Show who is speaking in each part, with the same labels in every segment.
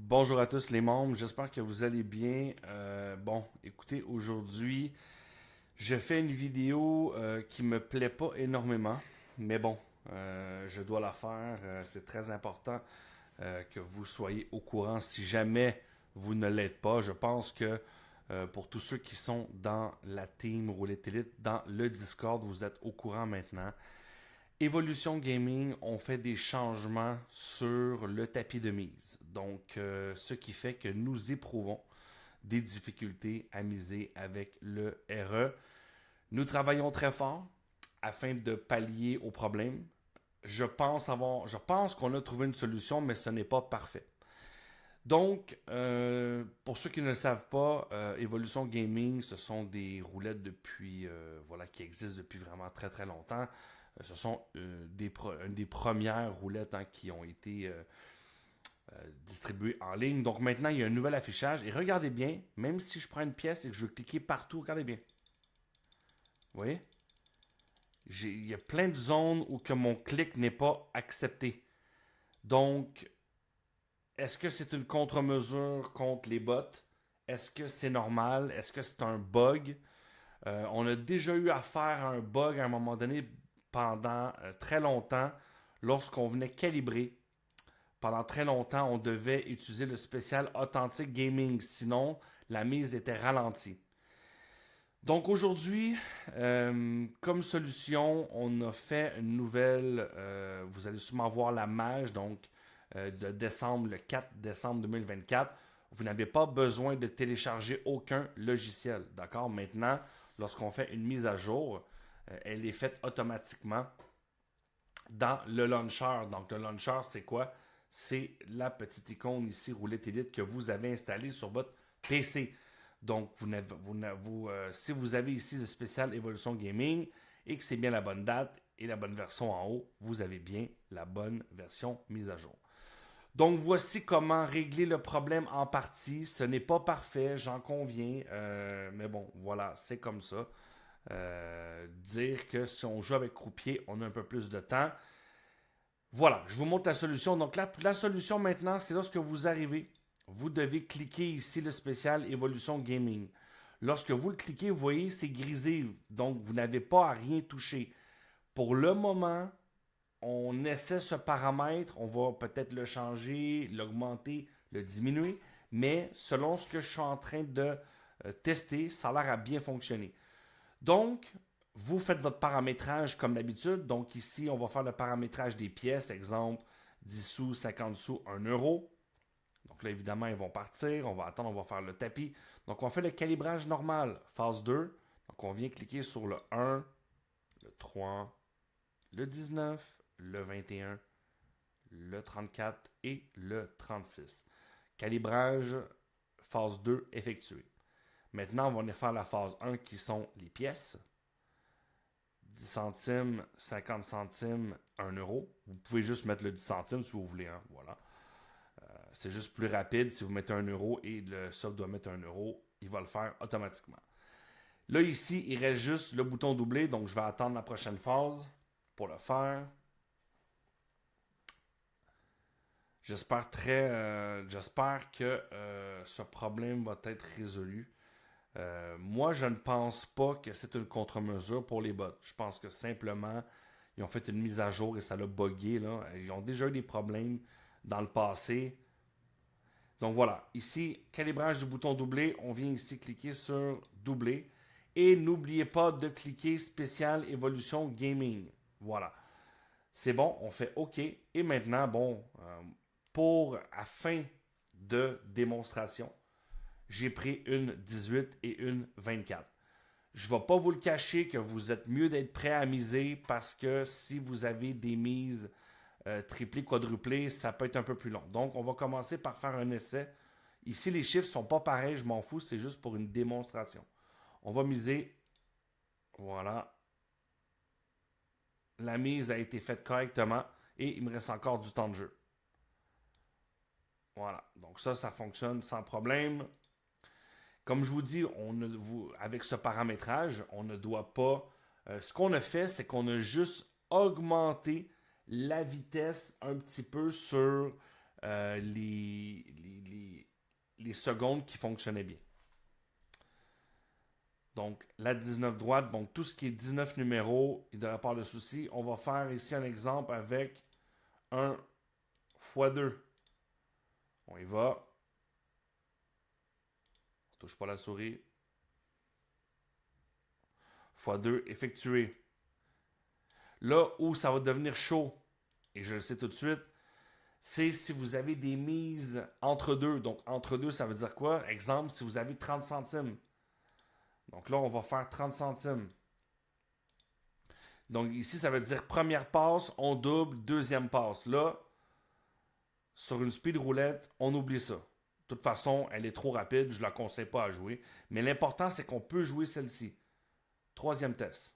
Speaker 1: Bonjour à tous les membres, j'espère que vous allez bien. Écoutez, aujourd'hui, je fais une vidéo qui me plaît pas énormément, mais bon, je dois la faire. C'est très important que vous soyez au courant si jamais vous ne l'êtes pas. Je pense que pour tous ceux qui sont dans la team Roulette Elite, dans le Discord, vous êtes au courant maintenant. Evolution Gaming ont fait des changements sur le tapis de mise. Donc, ce qui fait que nous éprouvons des difficultés à miser avec le RE. Nous travaillons très fort afin de pallier au problème. Je pense qu'on a trouvé une solution, mais ce n'est pas parfait. Donc, pour ceux qui ne le savent pas, Evolution Gaming, ce sont des roulettes qui existent depuis vraiment très très longtemps. Ce sont une des premières roulettes qui ont été distribuées en ligne. Donc maintenant, il y a un nouvel affichage. Et regardez bien, même si je prends une pièce et que je veux cliquer partout, regardez bien. Vous voyez? Il y a plein de zones où que mon clic n'est pas accepté. Donc, est-ce que c'est une contre-mesure contre les bots? Est-ce que c'est normal? Est-ce que c'est un bug? On a déjà eu affaire à un bug à un moment donné pendant très longtemps lorsqu'on venait calibrer. Pendant très longtemps, on devait utiliser le spécial Authentic Gaming, sinon la mise était ralentie. Donc aujourd'hui, comme solution, on a fait une nouvelle, vous allez sûrement voir la mage, donc de décembre, le 4 décembre 2024. Vous n'avez pas besoin de télécharger aucun logiciel, d'accord? Maintenant, lorsqu'on fait une mise à jour, elle est faite automatiquement dans le launcher. Donc le launcher, c'est quoi? C'est la petite icône ici, Roulette Elite, que vous avez installée sur votre PC. Donc, si vous avez ici le spécial Evolution Gaming et que c'est bien la bonne date et la bonne version en haut, vous avez bien la bonne version mise à jour. Donc, voici comment régler le problème en partie. Ce n'est pas parfait, j'en conviens, mais bon, voilà, c'est comme ça. Dire que si on joue avec croupier, on a un peu plus de temps. Voilà, je vous montre la solution. Donc, la solution maintenant, c'est lorsque vous arrivez, vous devez cliquer ici le spécial Evolution Gaming. Lorsque vous le cliquez, vous voyez, c'est grisé. Donc, vous n'avez pas à rien toucher. Pour le moment, on essaie ce paramètre. On va peut-être le changer, l'augmenter, le diminuer. Mais selon ce que je suis en train de tester, ça a l'air à bien fonctionner. Donc, vous faites votre paramétrage comme d'habitude. Donc ici, on va faire le paramétrage des pièces. Exemple, 10 sous, 50 sous, 1 euro. Donc là, évidemment, ils vont partir. On va attendre, on va faire le tapis. Donc, on fait le calibrage normal, phase 2. Donc, on vient cliquer sur le 1, le 3, le 19, le 21, le 34 et le 36. Calibrage, phase 2 effectué. Maintenant, on va venir faire la phase 1 qui sont les pièces. 10 centimes, 50 centimes, 1 euro. Vous pouvez juste mettre le 10 centimes si vous voulez. Hein. Voilà. C'est juste plus rapide. Si vous mettez 1 euro et le sub doit mettre 1 euro, il va le faire automatiquement. Là, ici, il reste juste le bouton doublé. Donc, je vais attendre la prochaine phase pour le faire. J'espère que ce problème va être résolu. Moi, je ne pense pas que c'est une contre-mesure pour les bots. Je pense que simplement, ils ont fait une mise à jour et ça l'a bugué. Là. Ils ont déjà eu des problèmes dans le passé. Donc voilà, ici, calibrage du bouton doublé. On vient ici cliquer sur doubler. Et n'oubliez pas de cliquer spécial évolution gaming. Voilà. C'est bon, on fait OK. Et maintenant, à fin de démonstration, j'ai pris une 18 et une 24. Je ne vais pas vous le cacher que vous êtes mieux d'être prêt à miser parce que si vous avez des mises triplées, quadruplées, ça peut être un peu plus long. Donc, on va commencer par faire un essai. Ici, les chiffres ne sont pas pareils, je m'en fous, c'est juste pour une démonstration. On va miser. Voilà. La mise a été faite correctement et il me reste encore du temps de jeu. Voilà. Donc ça fonctionne sans problème. Comme je vous dis, avec ce paramétrage, on ne doit pas... ce qu'on a fait, c'est qu'on a juste augmenté la vitesse un petit peu sur secondes qui fonctionnaient bien. Donc, la 19 droite, donc tout ce qui est 19 numéros, il ne devrait pas avoir de souci. On va faire ici un exemple avec un x2. On y va. On ne touche pas la souris. x2 effectué. Là où ça va devenir chaud, et je le sais tout de suite, c'est si vous avez des mises entre deux. Donc, entre deux, ça veut dire quoi? Exemple, si vous avez 30 centimes. Donc là, on va faire 30 centimes. Donc ici, ça veut dire première passe, on double, deuxième passe. Là, sur une speed roulette, on oublie ça. De toute façon, elle est trop rapide, je ne la conseille pas à jouer. Mais l'important, c'est qu'on peut jouer celle-ci. Troisième test.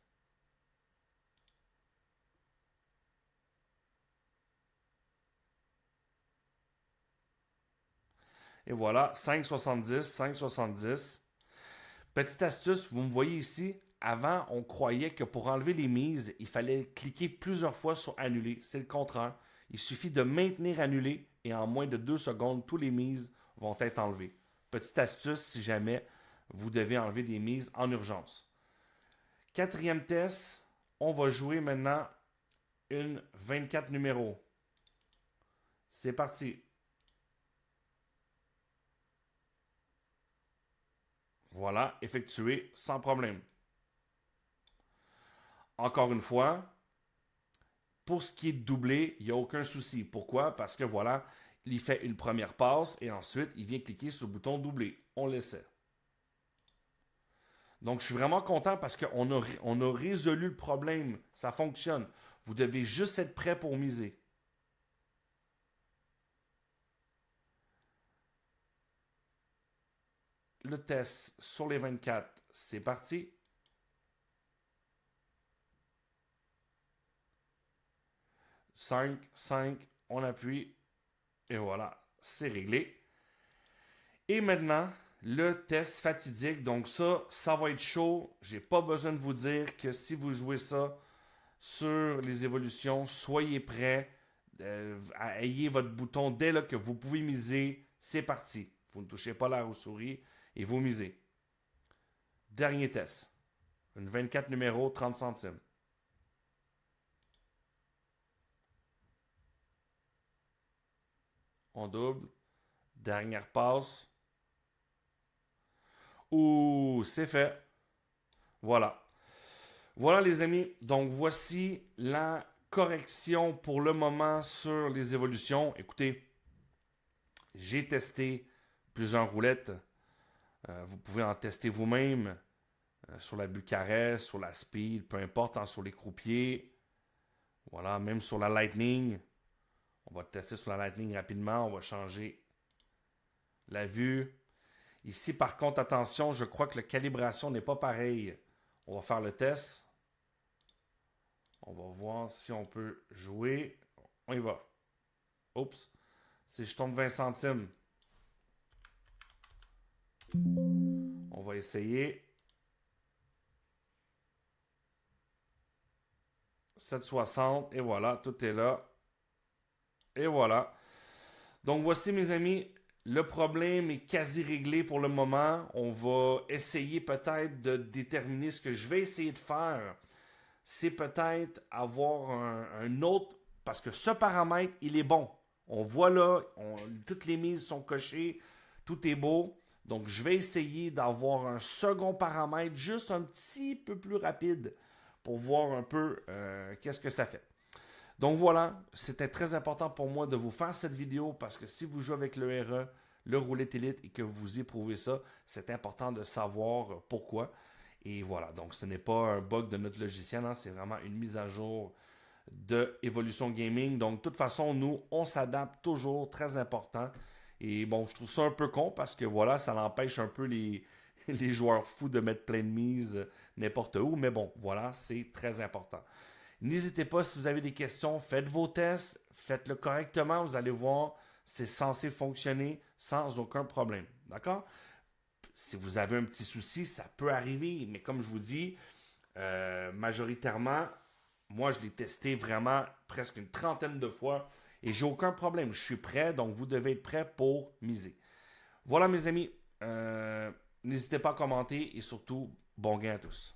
Speaker 1: Et voilà, 5,70, 5,70. Petite astuce, vous me voyez ici, avant, on croyait que pour enlever les mises, il fallait cliquer plusieurs fois sur annuler. C'est le contraire. Il suffit de maintenir annulé et en moins de 2 secondes, tous les mises vont être enlevées. Petite astuce si jamais vous devez enlever des mises en urgence. Quatrième test, on va jouer maintenant une 24 numéros. C'est parti. Voilà, effectué sans problème. Encore une fois, pour ce qui est de doubler, il n'y a aucun souci. Pourquoi? Parce que voilà, il fait une première passe et ensuite, il vient cliquer sur le bouton doubler. On l'essaie. Donc, je suis vraiment content parce qu'on a résolu le problème. Ça fonctionne. Vous devez juste être prêt pour miser. Le test sur les 24, c'est parti. Cinq, 5, on appuie. Et voilà, c'est réglé. Et maintenant, le test fatidique. Donc ça va être chaud. J'ai pas besoin de vous dire que si vous jouez ça sur les évolutions, soyez prêts. Ayez votre bouton dès là que vous pouvez miser. C'est parti. Vous ne touchez pas la souris et vous misez. Dernier test. Une 24 numéros, 30 centimes. On double. Dernière passe. Ouh, c'est fait. Voilà. Voilà les amis. Donc voici la correction pour le moment sur les évolutions. Écoutez, j'ai testé plusieurs roulettes. Vous pouvez en tester vous-même sur la Bucarest, sur la Speed, peu importe, hein, sur les croupiers. Voilà, même sur la Lightning. On va tester sur la Lightning rapidement. On va changer la vue. Ici, par contre, attention, je crois que la calibration n'est pas pareille. On va faire le test. On va voir si on peut jouer. On y va. Oups. Si je tombe 20 centimes. On va essayer. 7,60. Et voilà, tout est là. Et voilà. Donc voici mes amis. Le problème est quasi réglé pour le moment. On va essayer peut-être de déterminer ce que je vais essayer de faire. C'est peut-être avoir un autre... Parce que ce paramètre, il est bon. On voit là, toutes les mises sont cochées. Tout est beau. Donc, je vais essayer d'avoir un second paramètre juste un petit peu plus rapide pour voir un peu qu'est-ce que ça fait. Donc voilà, c'était très important pour moi de vous faire cette vidéo parce que si vous jouez avec le RE, le Roulette Elite et que vous éprouvez ça, c'est important de savoir pourquoi. Et voilà, donc ce n'est pas un bug de notre logiciel, hein, c'est vraiment une mise à jour de Evolution Gaming. Donc de toute façon, nous, on s'adapte toujours, très important. Et bon, je trouve ça un peu con parce que voilà, ça l'empêche un peu les joueurs fous de mettre plein de mises n'importe où. Mais bon, voilà, c'est très important. N'hésitez pas, si vous avez des questions, faites vos tests, faites-le correctement, vous allez voir, c'est censé fonctionner sans aucun problème. D'accord? Si vous avez un petit souci, ça peut arriver, mais comme je vous dis, majoritairement, moi je l'ai testé vraiment presque une trentaine de fois et j'ai aucun problème. Je suis prêt, donc vous devez être prêt pour miser. Voilà mes amis. N'hésitez pas à commenter et surtout, bon gain à tous.